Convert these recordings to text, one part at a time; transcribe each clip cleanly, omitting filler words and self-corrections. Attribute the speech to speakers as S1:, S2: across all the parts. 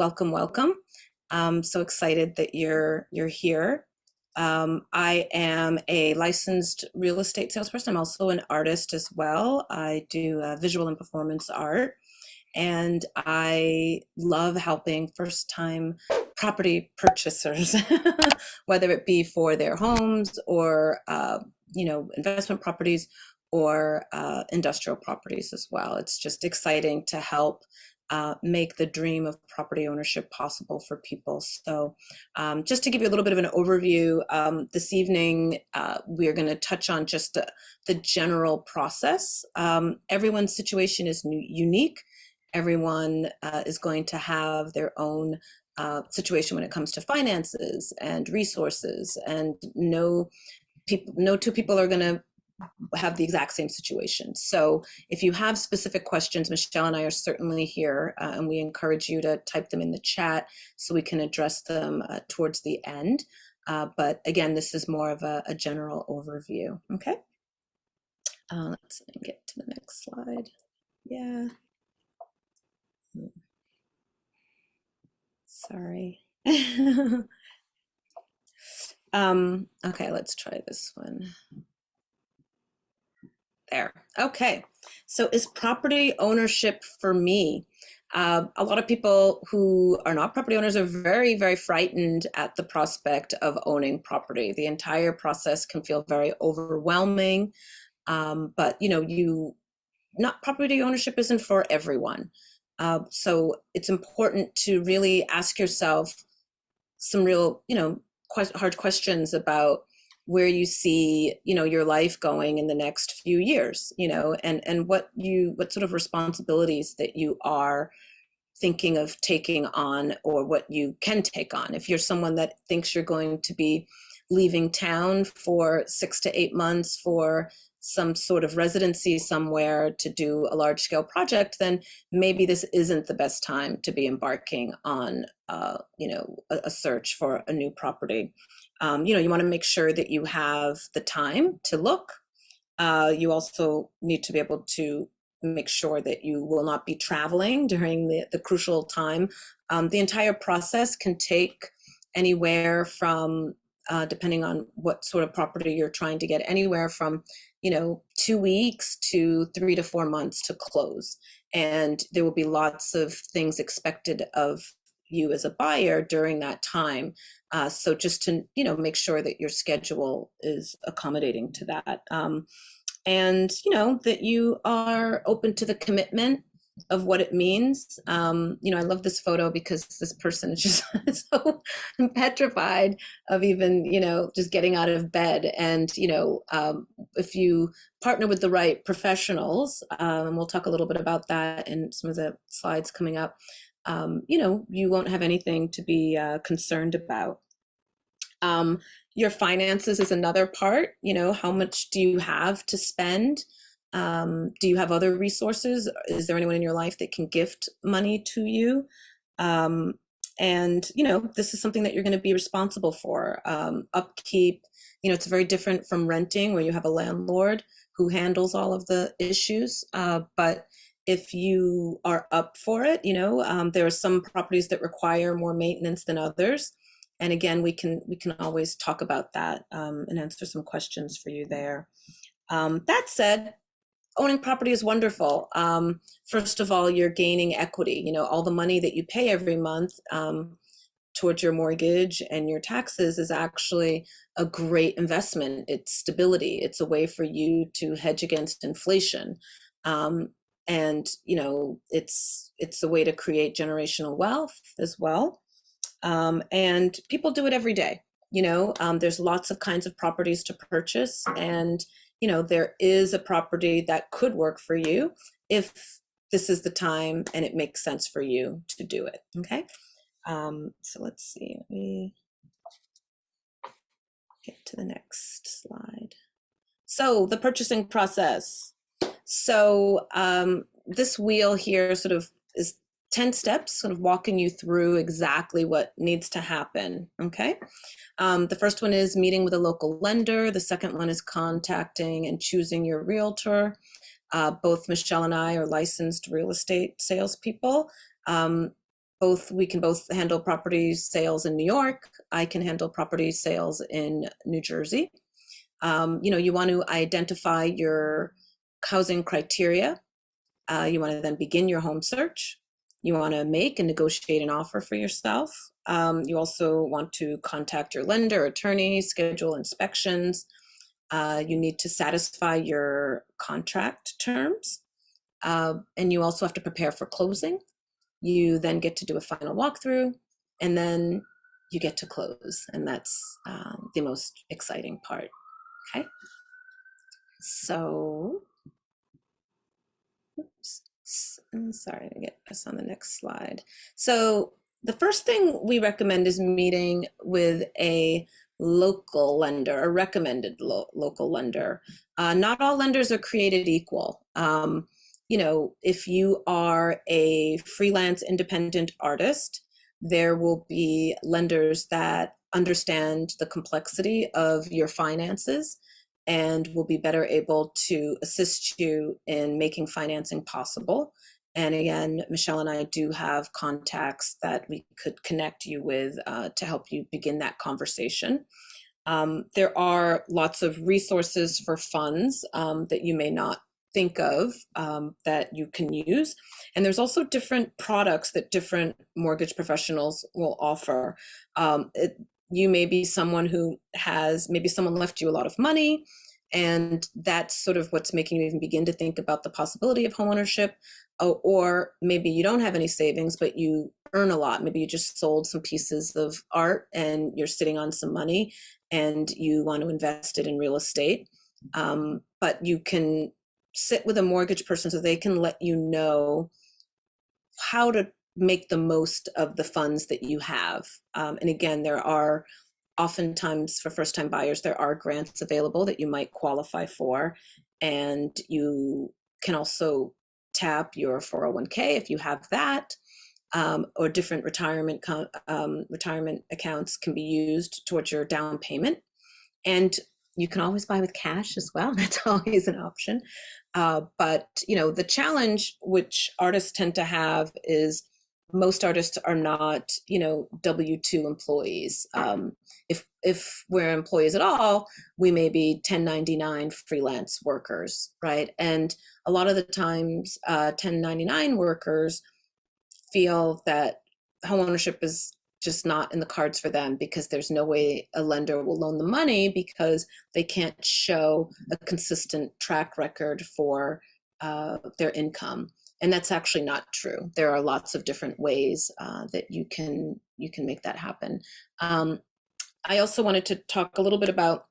S1: welcome, welcome. I'm so excited that you're here. I am a licensed real estate salesperson. I'm also an artist as well. I do visual and performance art, and I love helping first-time property purchasers, whether it be for their homes or investment properties or industrial properties as well. It's just exciting to help make the dream of property ownership possible for people. So just to give you a little bit of an overview, this evening we're going to touch on just the general process. Everyone's situation is unique. Everyone is going to have their own situation when it comes to finances and resources, and no two people are going to have the exact same situation. So if you have specific questions, Michelle and I are certainly here, and we encourage you to type them in the chat so we can address them towards the end. But again, this is more of a general overview. Okay. Let's get to the next slide. Yeah. Sorry. Okay, let's try this one. There. Okay. So is property ownership for me? A lot of people who are not property owners are very, very frightened at the prospect of owning property. The entire process can feel very overwhelming. But not property ownership isn't for everyone. So it's important to really ask yourself some real, hard questions about where you see, your life going in the next few years, and what sort of responsibilities that you are thinking of taking on, or what you can take on. If you're someone that thinks you're going to be leaving town for 6 to 8 months for some sort of residency somewhere to do a large scale project, then maybe this isn't the best time to be embarking on, a search for a new property. You want to make sure that you have the time to look. You also need to be able to make sure that you will not be traveling during the crucial time. The entire process can take anywhere from, depending on what sort of property you're trying to get, anywhere from 2 weeks to 3 to 4 months to close. And there will be lots of things expected of you as a buyer during that time. So just to, make sure that your schedule is accommodating to that. And, that you are open to the commitment of what it means. I love this photo because this person is just so petrified of even, just getting out of bed. And, if you partner with the right professionals, and we'll talk a little bit about that in some of the slides coming up, you won't have anything to be concerned about. Your finances is another part. How much do you have to spend? Do you have other resources? Is there anyone in your life that can gift money to you? And this is something that you're going to be responsible for. Upkeep, it's very different from renting, where you have a landlord who handles all of the issues. But if you are up for it, there are some properties that require more maintenance than others. And again, we can always talk about that, and answer some questions for you there. That said, owning property is wonderful. First of all, you're gaining equity. All the money that you pay every month towards your mortgage and your taxes is actually a great investment. It's stability. It's a way for you to hedge against inflation. And it's a way to create generational wealth as well. And people do it every day. There's lots of kinds of properties to purchase, and there is a property that could work for you if this is the time and it makes sense for you to do it. Okay. So let's see, let me get to the next slide. So the purchasing process. So this wheel here sort of is 10 steps, sort of walking you through exactly what needs to happen. Okay. The first one is meeting with a local lender. The second one is contacting and choosing your realtor. Both Michelle and I are licensed real estate salespeople. we can both handle property sales in New York. I can handle property sales in New Jersey. You want to identify your housing criteria. You want to then begin your home search. You want to make and negotiate an offer for yourself. You also want to contact your lender, attorney, schedule inspections. You need to satisfy your contract terms. And you also have to prepare for closing. You then get to do a final walkthrough, and then you get to close. And that's the most exciting part. Okay. So, oops, sorry to get us on the next slide. So the first thing we recommend is meeting with a local lender, a recommended local lender. Not all lenders are created equal. If you are a freelance independent artist, there will be lenders that understand the complexity of your finances and will be better able to assist you in making financing possible. And again, Michele and I do have contacts that we could connect you with to help you begin that conversation. There are lots of resources for funds that you may not think of that you can use. And there's also different products that different mortgage professionals will offer. You may be someone who maybe someone left you a lot of money, and that's sort of what's making you even begin to think about the possibility of homeownership. Or maybe you don't have any savings, but you earn a lot. Maybe you just sold some pieces of art and you're sitting on some money and you want to invest it in real estate. But you can sit with a mortgage person so they can let you know how to make the most of the funds that you have. And again, there are oftentimes for first-time buyers, there are grants available that you might qualify for. And you can also tap your 401k if you have that, or different retirement accounts can be used towards your down payment. And you can always buy with cash as well. That's always an option. But the challenge which artists tend to have is most artists are not, W-2 employees. If we're employees at all, we may be 1099 freelance workers, right? And a lot of the times, 1099 workers feel that homeownership is just not in the cards for them because there's no way a lender will loan the money because they can't show a consistent track record for their income. And that's actually not true. There are lots of different ways that you can make that happen. I also wanted to talk a little bit about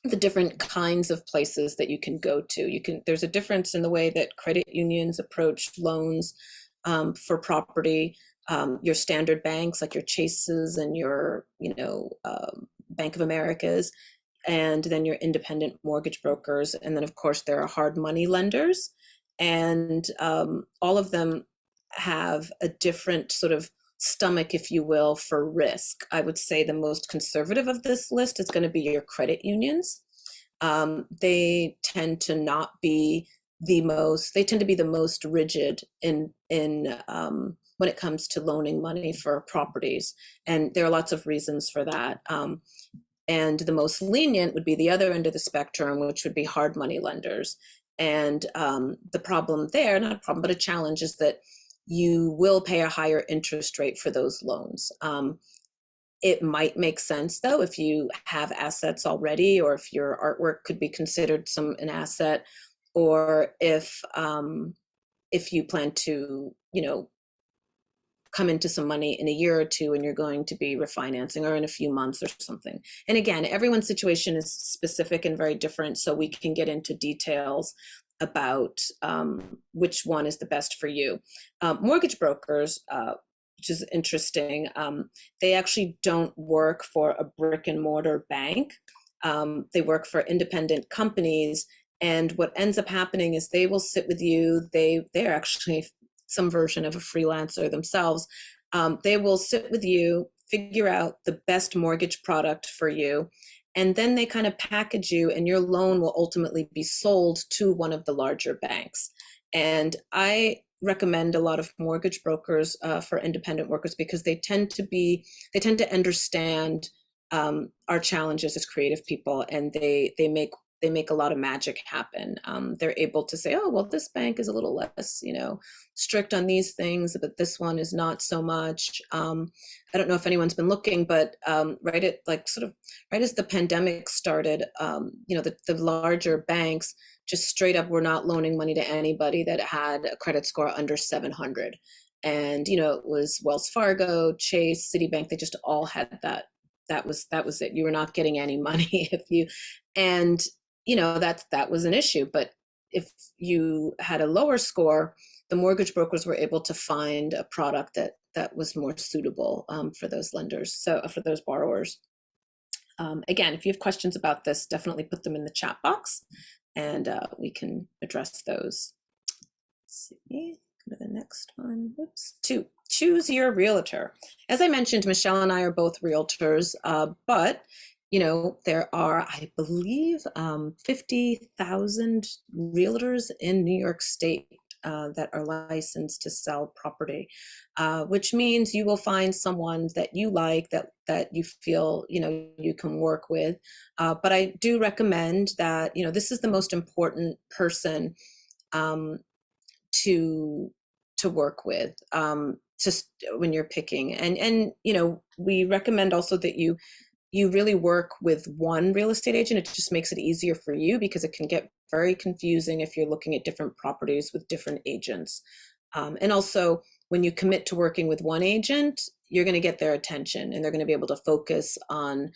S1: the different kinds of places that you can go to. There's a difference in the way that credit unions approach loans for property. Your standard banks like your Chases and your Bank of Americas, and then your independent mortgage brokers, and then of course there are hard money lenders, and all of them have a different sort of stomach, if you will, for risk. I would say the most conservative of this list is going to be your credit unions. They tend to not be they tend to be the most rigid in when it comes to loaning money for properties. And there are lots of reasons for that. And the most lenient would be the other end of the spectrum, which would be hard money lenders. And the problem there, not a problem, but a challenge, is that you will pay a higher interest rate for those loans. It might make sense, though, if you have assets already, or if your artwork could be considered an asset, or if you plan to, come into some money in a year or two and you're going to be refinancing, or in a few months or something. And again, everyone's situation is specific and very different, so we can get into details about which one is the best for you. Mortgage brokers, which is interesting, they actually don't work for a brick and mortar bank. They work for independent companies. And what ends up happening is they will sit with you. They're actually some version of a freelancer themselves. They will sit with you, figure out the best mortgage product for you, and then they kind of package you, and your loan will ultimately be sold to one of the larger banks. And I recommend a lot of mortgage brokers for independent workers because they tend to understand our challenges as creative people, and they make a lot of magic happen. They're able to say, oh, well, this bank is a little less, strict on these things, but this one is not so much. I don't know if anyone's been looking, but right as the pandemic started, the larger banks just straight up were not loaning money to anybody that had a credit score under 700. And, it was Wells Fargo, Chase, Citibank, they just all had that. That was it. You were not getting any money and that was an issue. But if you had a lower score, the mortgage brokers were able to find a product that was more suitable for those lenders, so for those borrowers. Again, if you have questions about this, definitely put them in the chat box, and we can address those. Let's see, go to the next one. Whoops. 2, choose your realtor. As I mentioned, Michelle and I are both realtors, but there are, I believe, 50,000 realtors in New York State that are licensed to sell property, which means you will find someone that you like, that you feel you can work with. But I do recommend that this is the most important person to work with, just when you're picking, and we recommend also that you really work with one real estate agent. It just makes it easier for you because it can get very confusing if you're looking at different properties with different agents. And also, when you commit to working with one agent, you're going to get their attention, and they're going to be able to focus on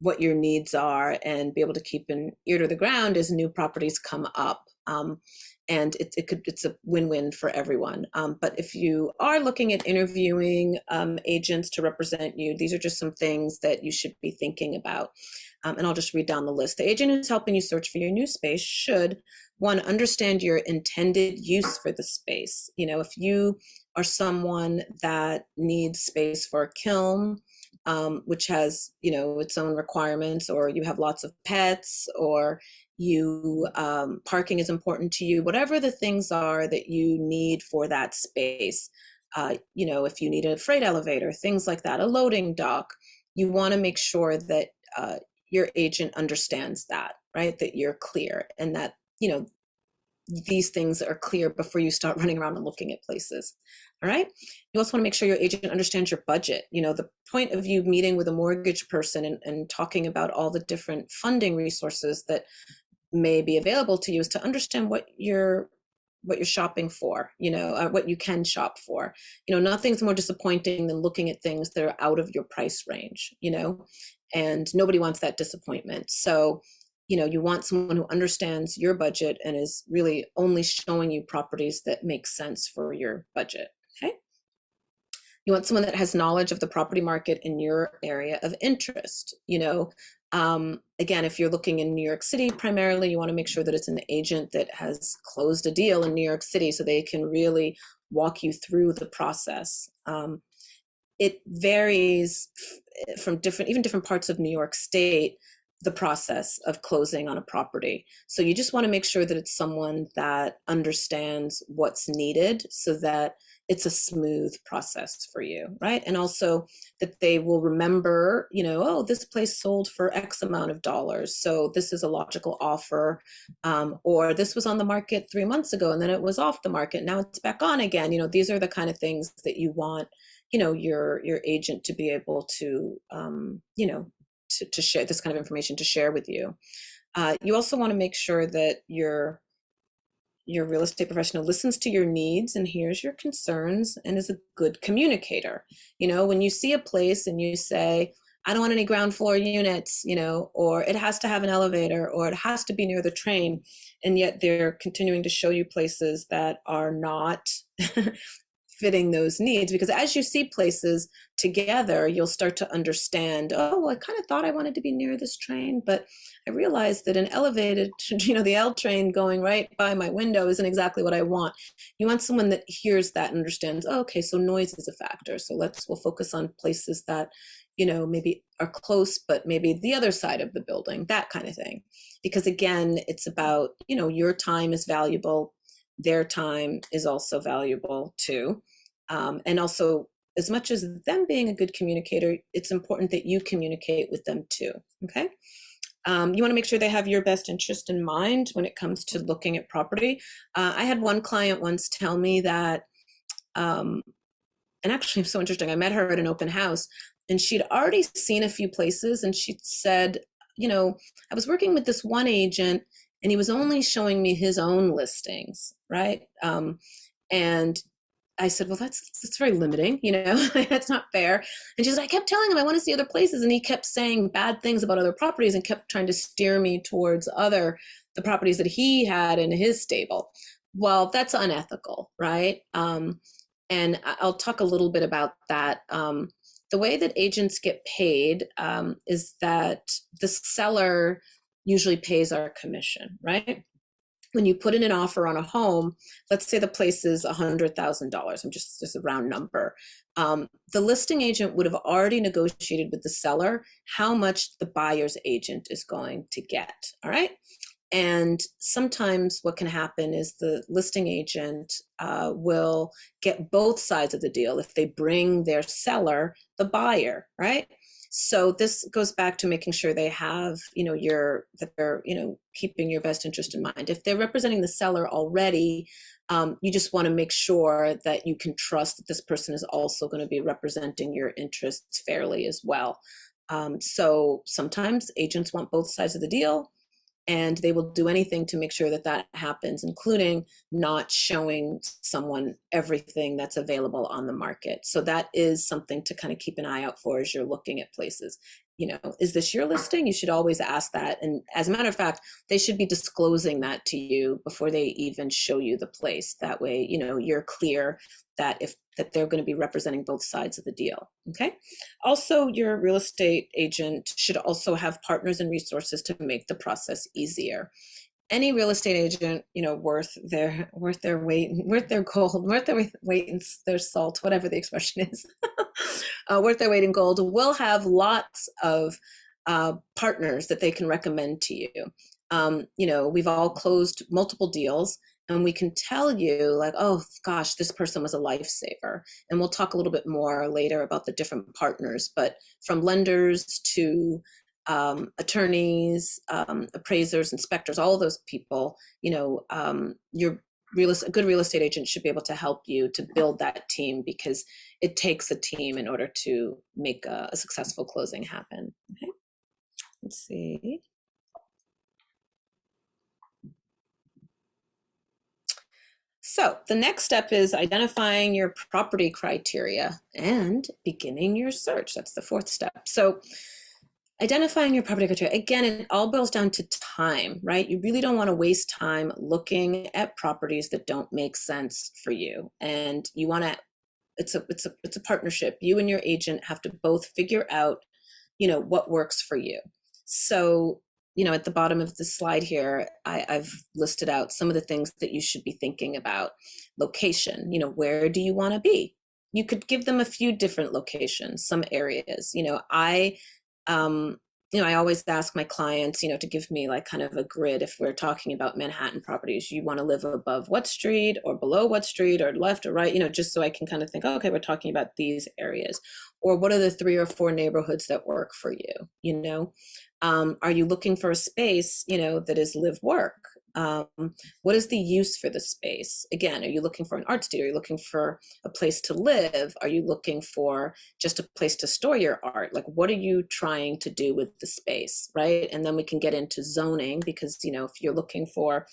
S1: what your needs are and be able to keep an ear to the ground as new properties come up. And it's a win-win for everyone. But if you are looking at interviewing agents to represent you, these are just some things that you should be thinking about. And I'll just read down the list. The agent who's helping you search for your new space should, one, understand your intended use for the space. If you are someone that needs space for a kiln, which has, its own requirements, or you have lots of pets, or parking is important to you, whatever the things are that you need for that space. If you need a freight elevator, things like that, a loading dock, you want to make sure that your agent understands that, right? That you're clear, and that, these things are clear before you start running around and looking at places. All right. You also want to make sure your agent understands your budget. The point of you meeting with a mortgage person and talking about all the different funding resources that may be available to you is to understand what you're shopping for, what you can shop for. Nothing's more disappointing than looking at things that are out of your price range, and nobody wants that disappointment. So, you want someone who understands your budget and is really only showing you properties that make sense for your budget. Okay. You want someone that has knowledge of the property market in your area of interest. Again, if you're looking in New York City, primarily, you want to make sure that it's an agent that has closed a deal in New York City so they can really walk you through the process. It varies from different parts of New York State, the process of closing on a property. So you just want to make sure that it's someone that understands what's needed so that it's a smooth process for you, right? And also that they will remember, oh, this place sold for X amount of dollars, so this is a logical offer, or this was on the market 3 months ago and then it was off the market, now it's back on again. These are the kind of things that you want, your agent to be able to, to share this kind of information, to share with you. You also want to make sure that your real estate professional listens to your needs and hears your concerns and is a good communicator. When you see a place and you say, I don't want any ground floor units, or it has to have an elevator, or it has to be near the train, and yet they're continuing to show you places that are not fitting those needs, because as you see places together, you'll start to understand, oh, well, I kind of thought I wanted to be near this train, but I realized that an elevated, the L train going right by my window isn't exactly what I want. You want someone that hears that and understands, oh, okay, so noise is a factor. So we'll focus on places that, maybe are close, but maybe the other side of the building, that kind of thing. Because again, it's about, your time is valuable. their time is also valuable too. And also, as much as them being a good communicator, it's important that you communicate with them too. Okay. You want to make sure they have your best interest in mind when it comes to looking at property. I had one client once tell me that, and actually, it's so interesting. I met her at an open house, and she'd already seen a few places, and she said, I was working with this one agent, and he was only showing me his own listings, right? And I said, well, that's very limiting, that's not fair. And she's like, I kept telling him I want to see other places, and he kept saying bad things about other properties and kept trying to steer me towards the properties that he had in his stable. Well, that's unethical, right? And I'll talk a little bit about that. The way that agents get paid is that the seller usually pays our commission, right? When you put in an offer on a home, let's say the place is $100,000. I'm just a round number. The listing agent would have already negotiated with the seller how much the buyer's agent is going to get. All right. And sometimes what can happen is the listing agent will get both sides of the deal if they bring their seller the buyer, right? So this goes back to making sure they have, that they're, keeping your best interest in mind. If they're representing the seller already, you just want to make sure that you can trust that this person is also going to be representing your interests fairly as well. So sometimes agents want both sides of the deal, and they will do anything to make sure that that happens, including not showing someone everything that's available on the market. So that is something to kind of keep an eye out for as you're looking at places. Is this your listing? You should always ask that. And as a matter of fact, they should be disclosing that to you before they even show you the place. That way, you're clear that they're going to be representing both sides of the deal. Okay. Also, your real estate agent should also have partners and resources to make the process easier. Any real estate agent, worth their weight, worth their gold, worth their weight in their salt, whatever the expression is, worth their weight in gold, will have lots of partners that they can recommend to you. We've all closed multiple deals, and we can tell you like, oh gosh, this person was a lifesaver. And we'll talk a little bit more later about the different partners, but from lenders to attorneys, appraisers, inspectors, all of those people, a good real estate agent should be able to help you to build that team, because it takes a team in order to make a successful closing happen. Okay, let's see. So the next step is identifying your property criteria and beginning your search. That's the fourth step. So identifying your property criteria, again, it all boils down to time, right? You really don't want to waste time looking at properties that don't make sense for you. And you want to, it's a partnership. You and your agent have to both figure out, what works for you. So, at the bottom of the slide here, I've listed out some of the things that you should be thinking about. Location, where do you want to be? You could give them a few different locations, some areas. I always ask my clients, to give me like kind of a grid. If we're talking about Manhattan properties, you want to live above what street or below what street or left or right, just so I can kind of think, oh, okay, we're talking about these areas. Or what are the 3 or 4 neighborhoods that work for you? Are you looking for a space, that is live work? What is the use for the space? Again, are you looking for an art studio? Are you looking for a place to live? Are you looking for just a place to store your art? Like, what are you trying to do with the space, right? And then we can get into zoning, because, if you're looking for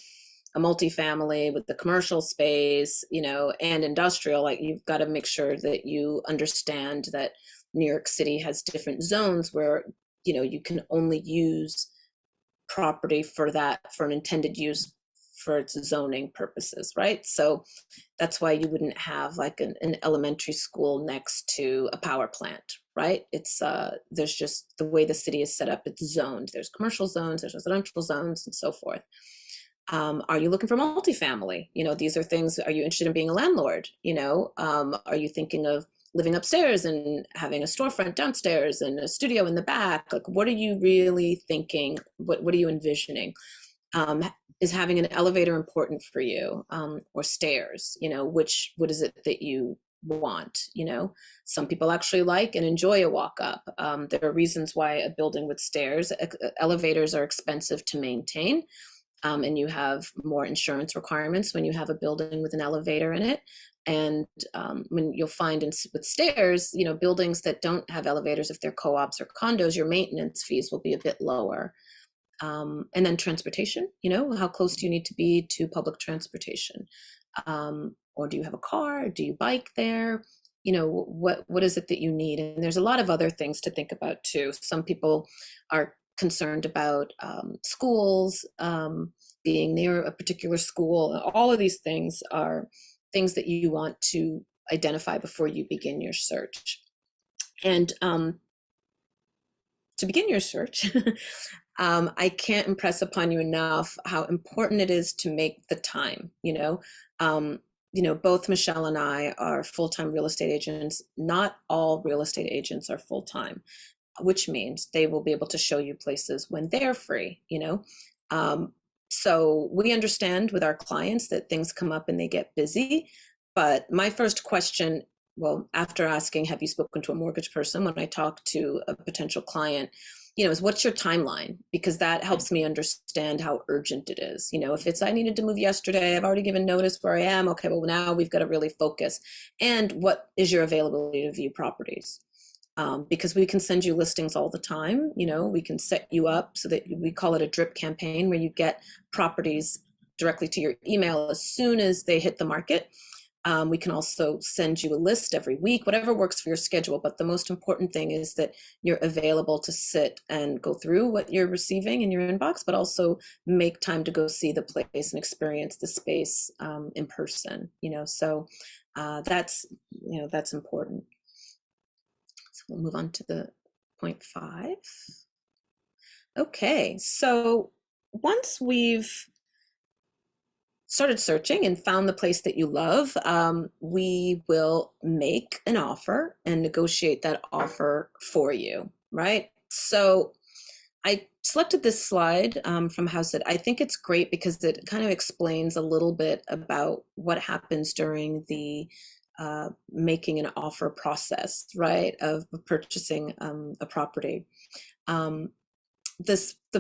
S1: a multifamily with the commercial space, and industrial, like, you've got to make sure that you understand that New York City has different zones where, you can only use property for an intended use for its zoning purposes, right? So that's why you wouldn't have like an elementary school next to a power plant, right? It's there's just the way the city is set up, it's zoned. There's commercial zones, there's residential zones, and so forth. Are you looking for multifamily? These are things, are you interested in being a landlord? Are you thinking of living upstairs and having a storefront downstairs and a studio in the back? Like, what are you really thinking? What are you envisioning? Is having an elevator important for you, or stairs? What is it that you want? Some people actually like and enjoy a walk up. There are reasons why a building with stairs, elevators are expensive to maintain, and you have more insurance requirements when you have a building with an elevator in it. And when you'll find with stairs, buildings that don't have elevators, if they're co-ops or condos, your maintenance fees will be a bit lower. And then transportation, how close do you need to be to public transportation? Or do you have a car? Do you bike there? What is it that you need? And there's a lot of other things to think about too. Some people are concerned about schools, being near a particular school. All of these things are things that you want to identify before you begin your search. And to begin your search, I can't impress upon you enough how important it is to make the time. Both Michele and I are full-time real estate agents. Not all real estate agents are full-time, which means they will be able to show you places when they're free. So we understand with our clients that things come up and they get busy. But my first question, well, after asking, have you spoken to a mortgage person, when I talk to a potential client, is what's your timeline? Because that helps me understand how urgent it is. If it's, I needed to move yesterday, I've already given notice where I am. Okay, well, now we've got to really focus. And what is your availability to view properties? Because we can send you listings all the time. We can set you up so that we call it a drip campaign, where you get properties directly to your email as soon as they hit the market. We can also send you a list every week, whatever works for your schedule. But the most important thing is that you're available to sit and go through what you're receiving in your inbox, but also make time to go see the place and experience the space in person. So that's important. So we'll move on to the point 5. Okay, so once we've started searching and found the place that you love, we will make an offer and negotiate that offer for you, right? So I selected this slide from Houseit. I think it's great because it kind of explains a little bit about what happens during the making an offer process, right, of purchasing a property. The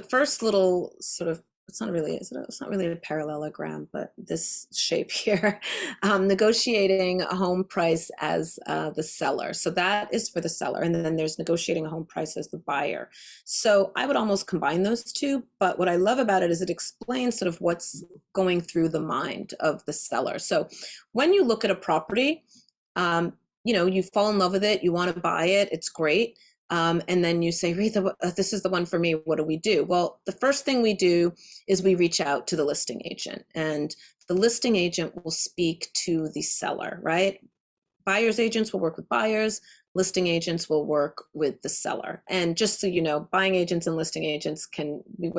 S1: first little sort of, it's not really a parallelogram, but this shape here, negotiating a home price as the seller. So that is for the seller. And then there's negotiating a home price as the buyer. So I would almost combine those two. But what I love about it is it explains sort of what's going through the mind of the seller. So when you look at a property, you fall in love with it, you want to buy it, it's great. And then you say, Retha, this is the one for me. What do we do? Well, the first thing we do is we reach out to the listing agent, and the listing agent will speak to the seller, right? Buyer's agents will work with buyers, listing agents will work with the seller. And just so you know, buying agents and listing agents we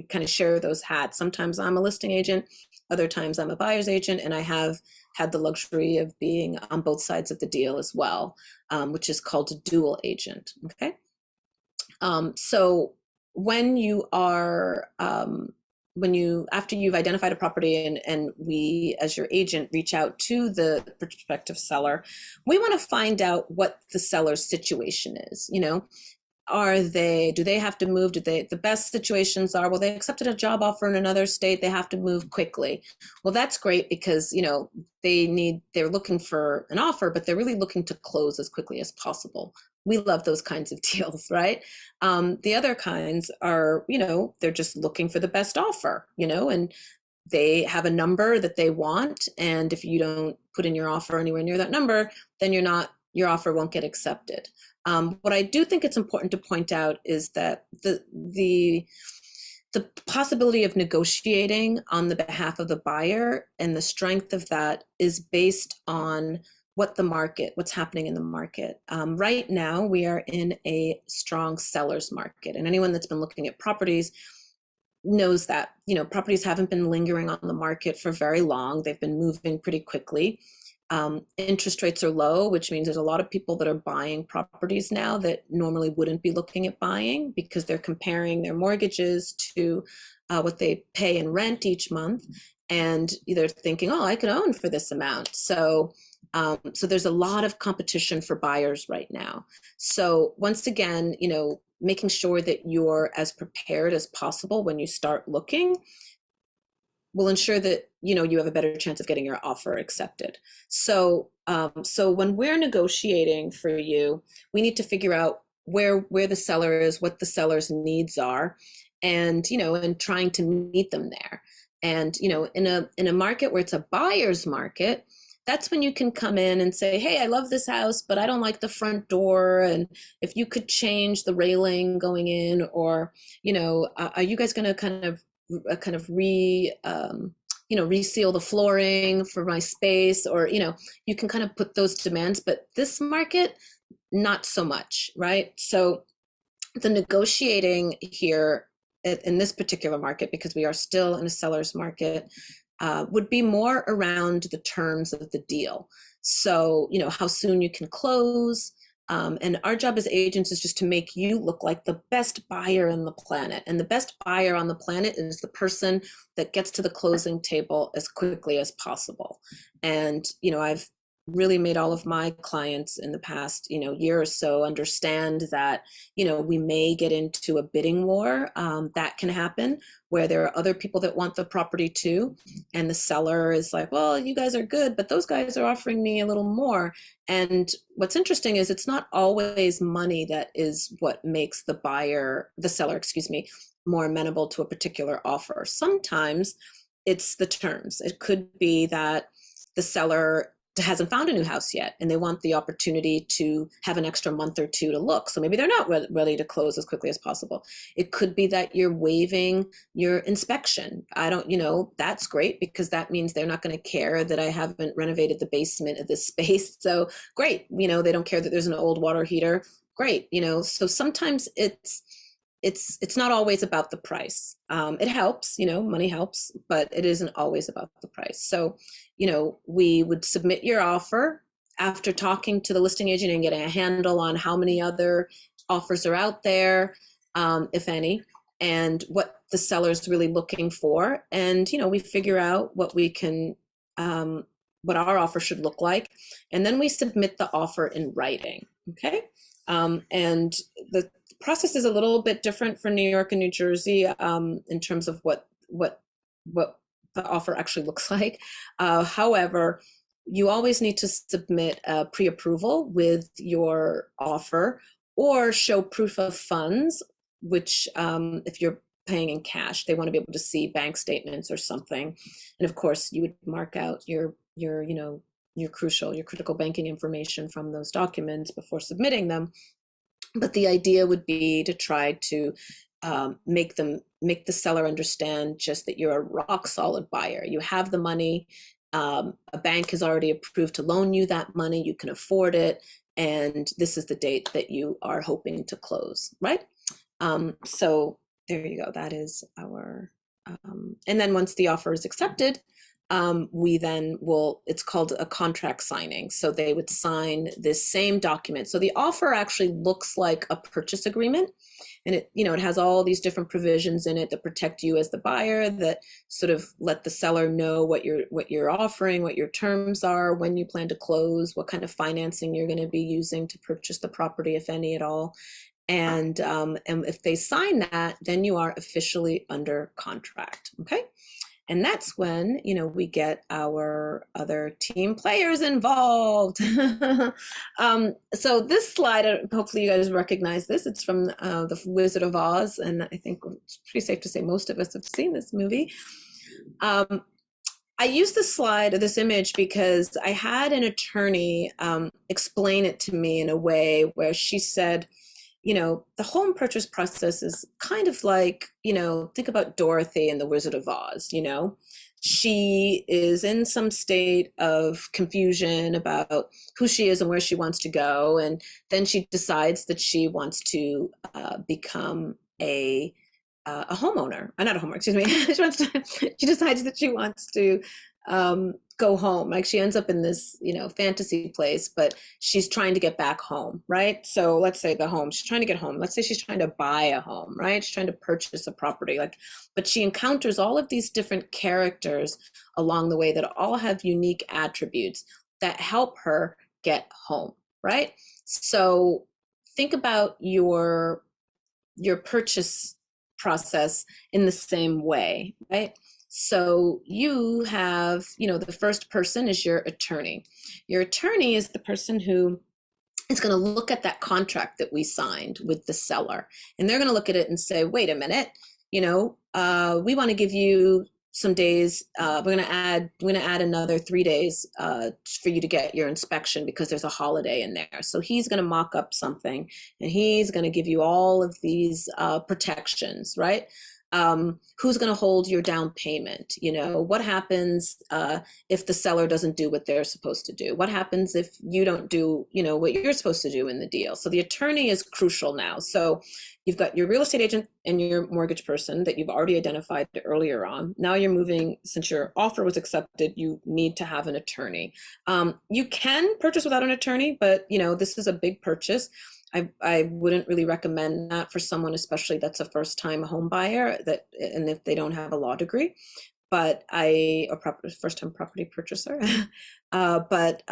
S1: kind of share those hats. Sometimes I'm a listing agent, other times I'm a buyer's agent, and I have had the luxury of being on both sides of the deal as well, which is called a dual agent. Okay. So when you are, after you've identified a property and we, as your agent, reach out to the prospective seller, we want to find out what the seller's situation is. Do they have to move? The best situations are, well, they accepted a job offer in another state, they have to move quickly. Well, that's great because, they're looking for an offer, but they're really looking to close as quickly as possible. We love those kinds of deals, right? The other kinds are, they're just looking for the best offer, and they have a number that they want. And if you don't put in your offer anywhere near that number, then your offer won't get accepted. What I do think it's important to point out is that the possibility of negotiating on the behalf of the buyer and the strength of that is based on what's happening in the market. Right now, we are in a strong seller's market, and anyone that's been looking at properties knows that, properties haven't been lingering on the market for very long. They've been moving pretty quickly. Interest rates are low, which means there's a lot of people that are buying properties now that normally wouldn't be looking at buying because they're comparing their mortgages to what they pay in rent each month, and they're thinking, "Oh, I could own for this amount." So there's a lot of competition for buyers right now. So once again, making sure that you're as prepared as possible when you start looking will ensure that you have a better chance of getting your offer accepted. So when we're negotiating for you, we need to figure out where the seller is, what the seller's needs are, and trying to meet them there. And in a market where it's a buyer's market, that's when you can come in and say, "Hey, I love this house, but I don't like the front door, and if you could change the railing going in, or are you guys going to kind of reseal the flooring for my space?" Or you can kind of put those demands. But this market, not so much, right? So the negotiating here in this particular market, because we are still in a seller's market, would be more around the terms of the deal. So how soon you can close. And our job as agents is just to make you look like the best buyer on the planet. And the best buyer on the planet is the person that gets to the closing table as quickly as possible. And I've really made all of my clients in the past year or so understand that we may get into a bidding war. That can happen, where there are other people that want the property too, and the seller is like, "Well, you guys are good, but those guys are offering me a little more." And what's interesting is it's not always money that is what makes the seller, excuse me, more amenable to a particular offer. Sometimes it's the terms. It could be that the seller hasn't found a new house yet, and they want the opportunity to have an extra month or two to look. So maybe they're not ready to close as quickly as possible. It could be that you're waiving your inspection. That's great, because that means they're not going to care that I haven't renovated the basement of this space. So great. They don't care that there's an old water heater. Great. So sometimes it's not always about the price. It helps, money helps, but it isn't always about the price. So we would submit your offer after talking to the listing agent and getting a handle on how many other offers are out there, if any, and what the seller's really looking for. And, we figure out what we can, what our offer should look like. And then we submit the offer in writing. Okay. And the process is a little bit different for New York and New Jersey, in terms of what the offer actually looks like. However, you always need to submit a pre-approval with your offer, or show proof of funds, which if you're paying in cash, they want to be able to see bank statements or something. And of course, you would mark out your critical banking information from those documents before submitting them. But the idea would be to try to make the seller understand just that you're a rock solid buyer. You have the money. A bank has already approved to loan you that money. You can afford it. And this is the date that you are hoping to close, right? So there you go. That is our, and then once the offer is accepted, we then it's called a contract signing. So they would sign this same document. So the offer actually looks like a purchase agreement, and it has all these different provisions in it that protect you as the buyer, that sort of let the seller know what you're offering, what your terms are, when you plan to close, what kind of financing you're going to be using to purchase the property, if any at all. And if they sign that, then you are officially under contract. Okay. And that's when, we get our other team players involved. So this slide, hopefully you guys recognize this. It's from The Wizard of Oz. And I think it's pretty safe to say most of us have seen this movie. I use this image because I had an attorney explain it to me in a way where she said, the home purchase process is kind of like, think about Dorothy and the Wizard of Oz. She is in some state of confusion about who she is and where she wants to go. And then she decides that she wants to become a homeowner, not a homeowner, excuse me. She decides that she wants to go home. Like she ends up in this, fantasy place, but she's trying to get back home, right? So let's say the home, she's trying to get home. Let's say she's trying to buy a home, right? She's trying to purchase a property, like, but she encounters all of these different characters along the way that all have unique attributes that help her get home, right? So think about your purchase process in the same way, right? So you have, the first person is your attorney. Your attorney is the person who is going to look at that contract that we signed with the seller, and they're going to look at it and say, wait a minute, we want to give you some days. We're going to add another 3 days for you to get your inspection because there's a holiday in there. So he's going to mock up something, and he's going to give you all of these protections, right? Who's going to hold your down payment? What happens if the seller doesn't do what they're supposed to do? What happens if you don't do, what you're supposed to do in the deal? So the attorney is crucial now. So you've got your real estate agent and your mortgage person that you've already identified earlier on. Now you're moving, since your offer was accepted, you need to have an attorney. You can purchase without an attorney, but this is a big purchase. I wouldn't really recommend that for someone, especially that's a first-time home buyer, and if they don't have a law degree, or first-time property purchaser. But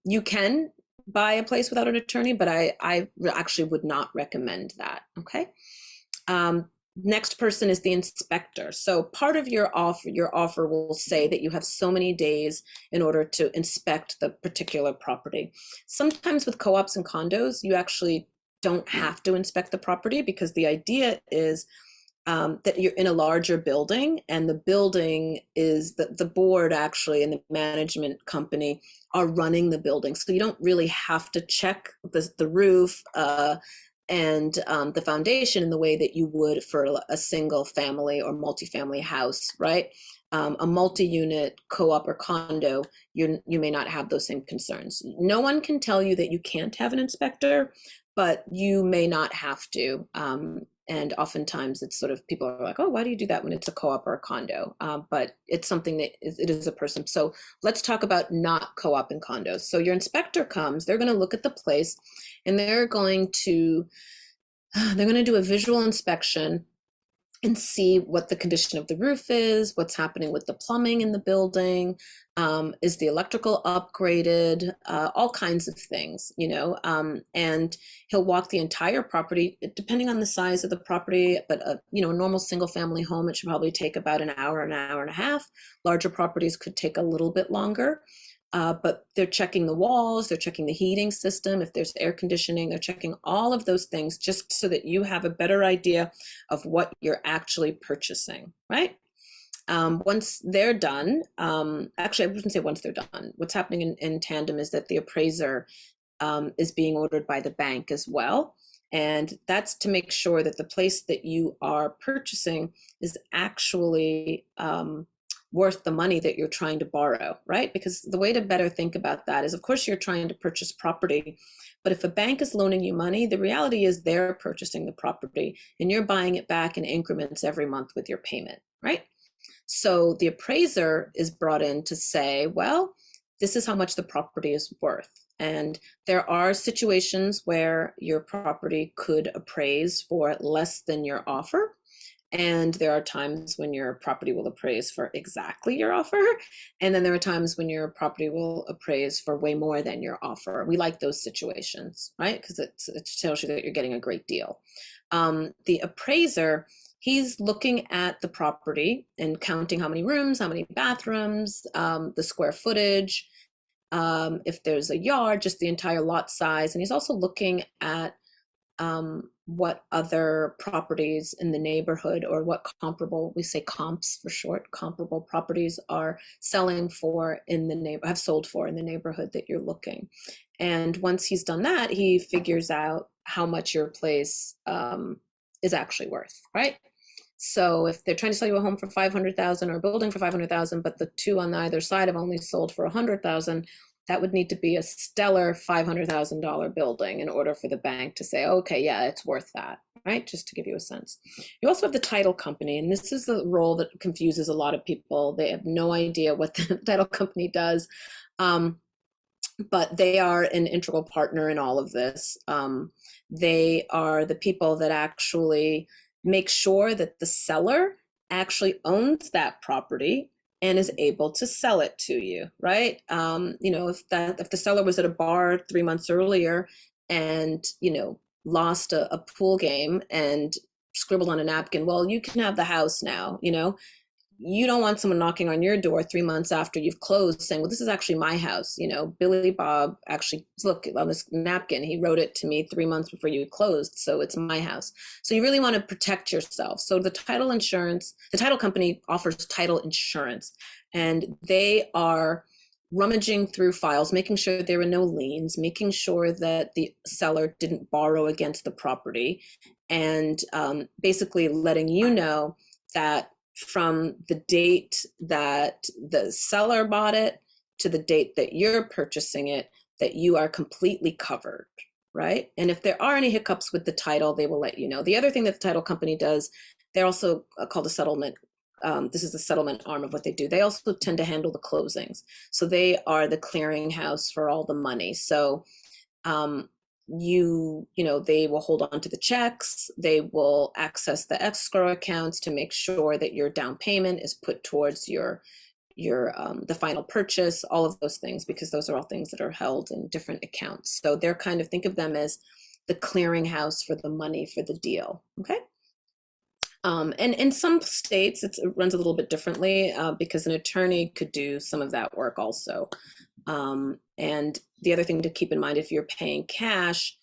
S1: you can buy a place without an attorney, but I actually would not recommend that. Okay. Next person is the inspector. So part of your offer will say that you have so many days in order to inspect the particular property. Sometimes with co-ops and condos, you actually don't have to inspect the property, because the idea is that you're in a larger building, and the building is the board actually and the management company are running the building. So you don't really have to check the roof and the foundation in the way that you would for a single family or multifamily house, right? A multi-unit co-op or condo, you may not have those same concerns. No one can tell you that you can't have an inspector, but you may not have to. And oftentimes it's sort of, people are like, oh, why do you do that when it's a co-op or a condo? But it's something that it is a person. So let's talk about not co-op and condos. So your inspector comes, they're going to look at the place, and they're going to do a visual inspection and see what the condition of the roof is, what's happening with the plumbing in the building, is the electrical upgraded, all kinds of things, and he'll walk the entire property, depending on the size of the property, but a normal single family home, it should probably take about an hour and a half. Larger properties could take a little bit longer. But they're checking the walls, they're checking the heating system, if there's air conditioning, they're checking all of those things just so that you have a better idea of what you're actually purchasing, right? Once they're done, actually, I wouldn't say once they're done. What's happening in tandem is that the appraiser is being ordered by the bank as well. And that's to make sure that the place that you are purchasing is actually worth the money that you're trying to borrow, right? Because the way to better think about that is, of course, you're trying to purchase property, but if a bank is loaning you money, the reality is they're purchasing the property and you're buying it back in increments every month with your payment, right? So the appraiser is brought in to say, well, this is how much the property is worth. And there are situations where your property could appraise for less than your offer. And there are times when your property will appraise for exactly your offer. And then there are times when your property will appraise for way more than your offer. We like those situations, right? Because it tells you that you're getting a great deal. The appraiser, he's looking at the property and counting how many rooms, how many bathrooms, the square footage, if there's a yard, just the entire lot size. And he's also looking at what other properties in the neighborhood, or what comparable, we say comps for short, comparable properties are selling for in the have sold for in the neighborhood that you're looking. And once he's done that, he figures out how much your place is actually worth, right? So if they're trying to sell you a home for 500,000 or a building for 500,000, but the two on either side have only sold for 100,000, that would need to be a stellar $500,000 building in order for the bank to say, okay, yeah, it's worth that, right? Just to give you a sense. You also have the title company, and this is the role that confuses a lot of people. They have no idea what the title company does, but they are an integral partner in all of this. They are the people that actually make sure that the seller actually owns that property and is able to sell it to you, right? If the seller was at a bar 3 months earlier and lost a pool game and scribbled on a napkin, well, you can have the house now. You don't want someone knocking on your door 3 months after you've closed saying, well, this is actually my house. Billy Bob actually, look on this napkin, he wrote it to me 3 months before you closed, so it's my house. So you really want to protect yourself. So the title company offers title insurance, and they are rummaging through files, making sure there were no liens, making sure that the seller didn't borrow against the property, and basically letting you know that from the date that the seller bought it to the date that you're purchasing it, that you are completely covered, right? And if there are any hiccups with the title, they will let you know. The other thing that the title company does, they're also called a settlement. This is the settlement arm of what they do. They also tend to handle the closings. So they are the clearinghouse for all the money. So they will hold on to the checks. They will access the escrow accounts to make sure that your down payment is put towards the final purchase, all of those things, because those are all things that are held in different accounts. So they're think of them as the clearinghouse for the money for the deal. Okay. And in some states, it runs a little bit differently because an attorney could do some of that work also. And the other thing to keep in mind, if you're paying cash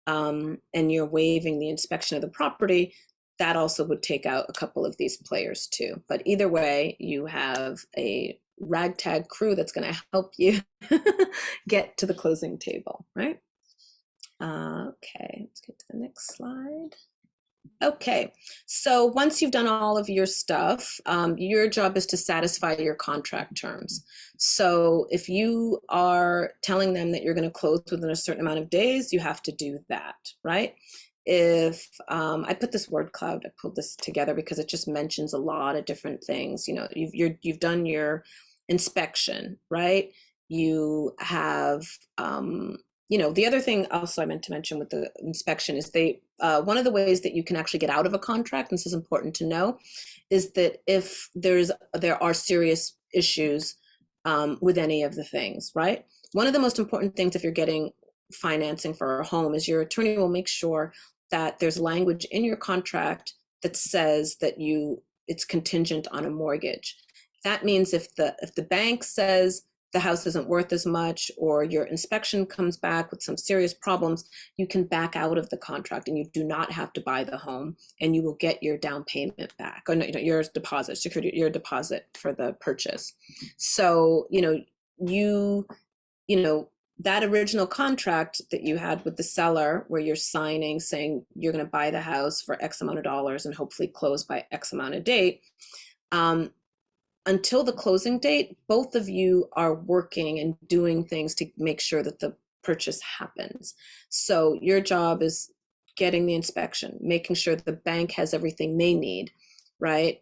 S1: and you're waiving the inspection of the property, that also would take out a couple of these players too. But either way, you have a ragtag crew that's going to help you get to the closing table, right? Okay, let's get to the next slide. Okay, so once you've done all of your stuff, your job is to satisfy your contract terms. So if you are telling them that you're going to close within a certain amount of days, you have to do that, right? If I put this word cloud, I pulled this together because it just mentions a lot of different things. You've done your inspection, right? You have the other thing also I meant to mention with the inspection is one of the ways that you can actually get out of a contract, and this is important to know, is that if there are serious issues with any of the things, right? One of the most important things if you're getting financing for a home is your attorney will make sure that there's language in your contract that says that it's contingent on a mortgage. That means if the bank says the house isn't worth as much, or your inspection comes back with some serious problems, you can back out of the contract and you do not have to buy the home, and you will get your down payment back, or your deposit, your deposit for the purchase. So, that original contract that you had with the seller where you're signing saying you're going to buy the house for X amount of dollars and hopefully close by X amount of date, until the closing date, both of you are working and doing things to make sure that the purchase happens. So your job is getting the inspection, making sure the bank has everything they need, right?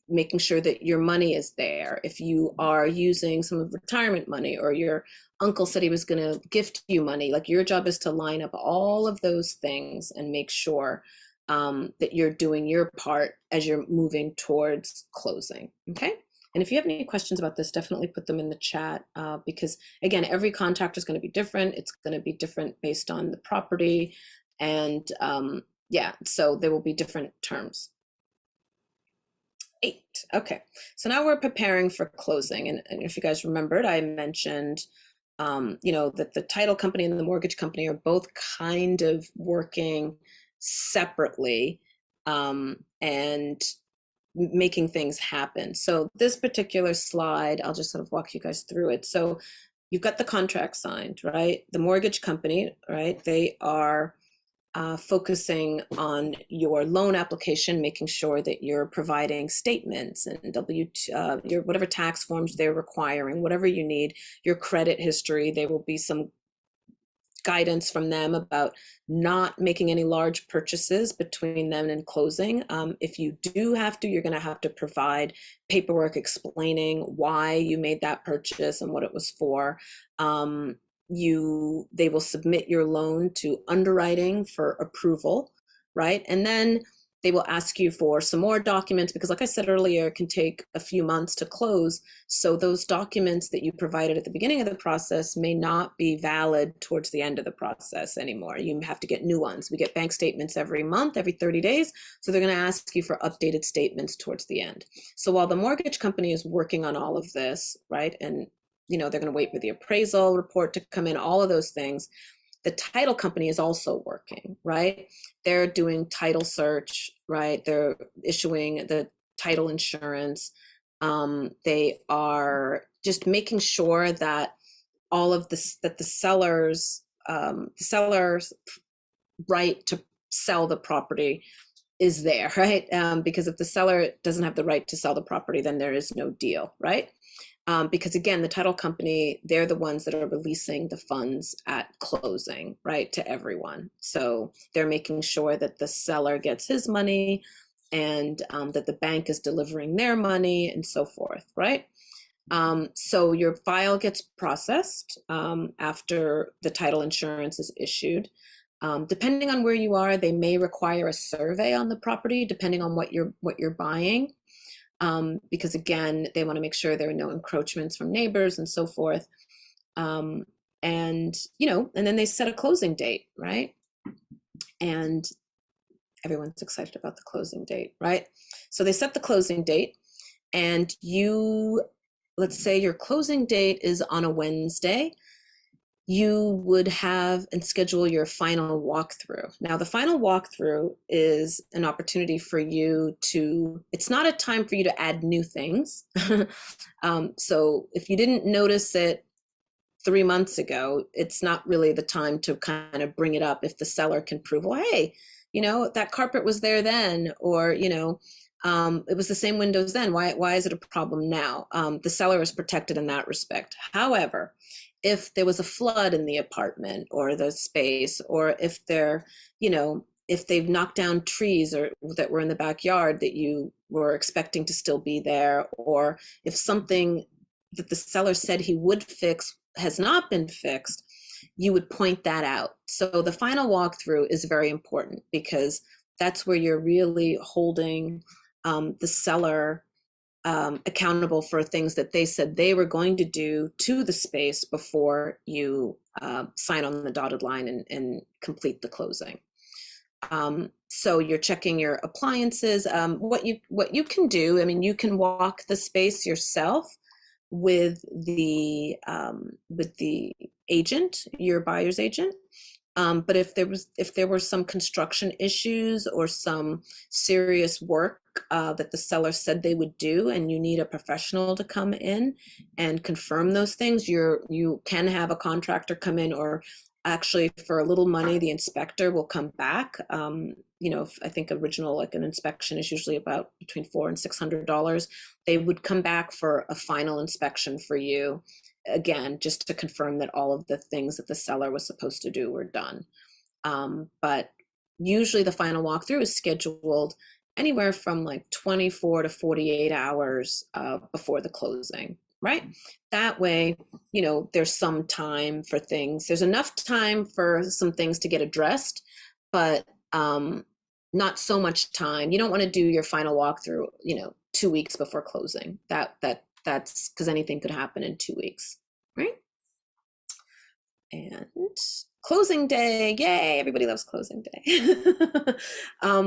S1: Making sure that your money is there. If you are using some of retirement money, or your uncle said he was going to gift you money, like your job is to line up all of those things and make sure that you're doing your part as you're moving towards closing. Okay. And if you have any questions about this, definitely put them in the chat because, again, every contractor is going to be different. It's going to be different based on the property. And so there will be different terms. 8. Okay. So now we're preparing for closing. And if you guys remembered, I mentioned, that the title company and the mortgage company are both kind of working separately and making things happen. So this particular slide, I'll just sort of walk you guys through it. So you've got the contract signed, right? The mortgage company, right? They are focusing on your loan application, making sure that you're providing statements and your whatever tax forms they're requiring, whatever you need, your credit history. There will be some guidance from them about not making any large purchases between then and closing. If you do have to, you're going to have to provide paperwork explaining why you made that purchase and what it was for. They will submit your loan to underwriting for approval, right? And then they will ask you for some more documents because, like I said earlier, it can take a few months to close. So those documents that you provided at the beginning of the process may not be valid towards the end of the process anymore. You have to get new ones. We get bank statements every month, every 30 days. So they're going to ask you for updated statements towards the end. So while the mortgage company is working on all of this, right, and they're going to wait for the appraisal report to come in, all of those things, the title company is also working, right? They're doing title search, right? They're issuing the title insurance. They are just making sure that all of this, that the seller's right to sell the property is there, right? Because if the seller doesn't have the right to sell the property, then there is no deal, right? Because again, the title company, they're the ones that are releasing the funds at closing, right, to everyone. So they're making sure that the seller gets his money and that the bank is delivering their money and so forth, right? So your file gets processed after the title insurance is issued. Depending on where you are, they may require a survey on the property, depending on what you're buying. Because again, they want to make sure there are no encroachments from neighbors and so forth. And then they set a closing date, right? And everyone's excited about the closing date, right? So they set the closing date and let's say your closing date is on a Wednesday. You would have and schedule your final walkthrough. Now, the final walkthrough is an opportunity for you it's not a time for you to add new things. So if you didn't notice it 3 months ago, it's not really the time to kind of bring it up if the seller can prove, well, hey, that carpet was there then, or, it was the same windows then. Why is it a problem now? The seller is protected in that respect. However, if there was a flood in the apartment or the space, or if if they've knocked down trees or that were in the backyard that you were expecting to still be there, or if something that the seller said he would fix has not been fixed, you would point that out. So the final walkthrough is very important because that's where you're really holding the seller accountable for things that they said they were going to do to the space before you sign on the dotted line and complete the closing. So you're checking your appliances. What you can do, you can walk the space yourself with the agent, your buyer's agent. But if there were some construction issues or some serious work that the seller said they would do, and you need a professional to come in and confirm those things, you can have a contractor come in, or actually for a little money, the inspector will come back. I think original, like an inspection is usually about between $400 and $600. They would come back for a final inspection for you. Again, just to confirm that all of the things that the seller was supposed to do were done. But usually the final walkthrough is scheduled anywhere from like 24 to 48 hours before the closing, right? That way, there's some time for things. There's enough time for some things to get addressed, but not so much time. You don't want to do your final walkthrough, 2 weeks before closing. That's because anything could happen in 2 weeks, right? And closing day, yay, everybody loves closing day.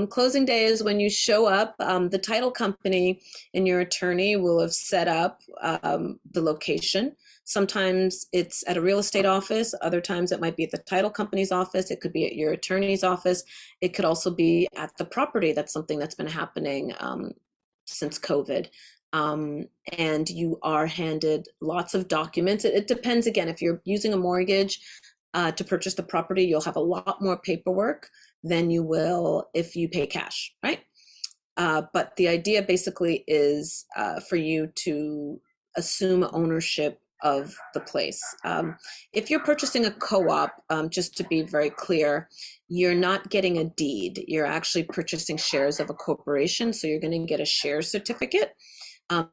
S1: Closing day is when you show up. The title company and your attorney will have set up the location. Sometimes it's at a real estate office. Other times it might be at the title company's office. It could be at your attorney's office. It could also be at the property. That's something that's been happening since COVID. And you are handed lots of documents. It depends, again, if you're using a mortgage to purchase the property, you'll have a lot more paperwork than you will if you pay cash, right? But the idea basically is for you to assume ownership of the place. If you're purchasing a co-op, just to be very clear, you're not getting a deed. You're actually purchasing shares of a corporation, so you're going to get a share certificate.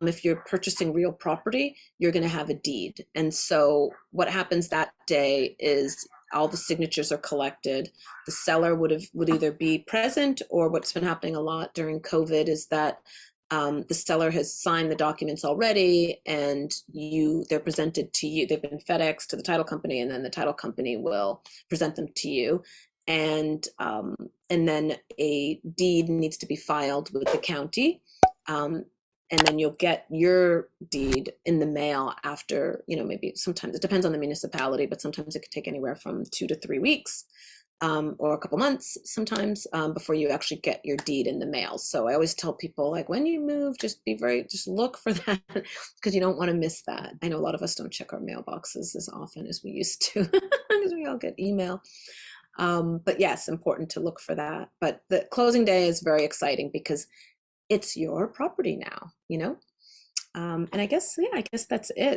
S1: If you're purchasing real property, you're going to have a deed. And so what happens that day is all the signatures are collected. The seller would either be present, or what's been happening a lot during COVID is that the seller has signed the documents already, and they're presented to you. They've been FedExed to the title company, and then the title company will present them to you. And then a deed needs to be filed with the county. And then you'll get your deed in the mail after, maybe sometimes it depends on the municipality, but sometimes it could take anywhere from 2 to 3 weeks, or a couple months sometimes, before you actually get your deed in the mail. So I always tell people, like, when you move, just look for that, because you don't want to miss that. I know a lot of us don't check our mailboxes as often as we used to, because we all get email. But yes, important to look for that. But the closing day is very exciting because it's your property now, And I guess that's it.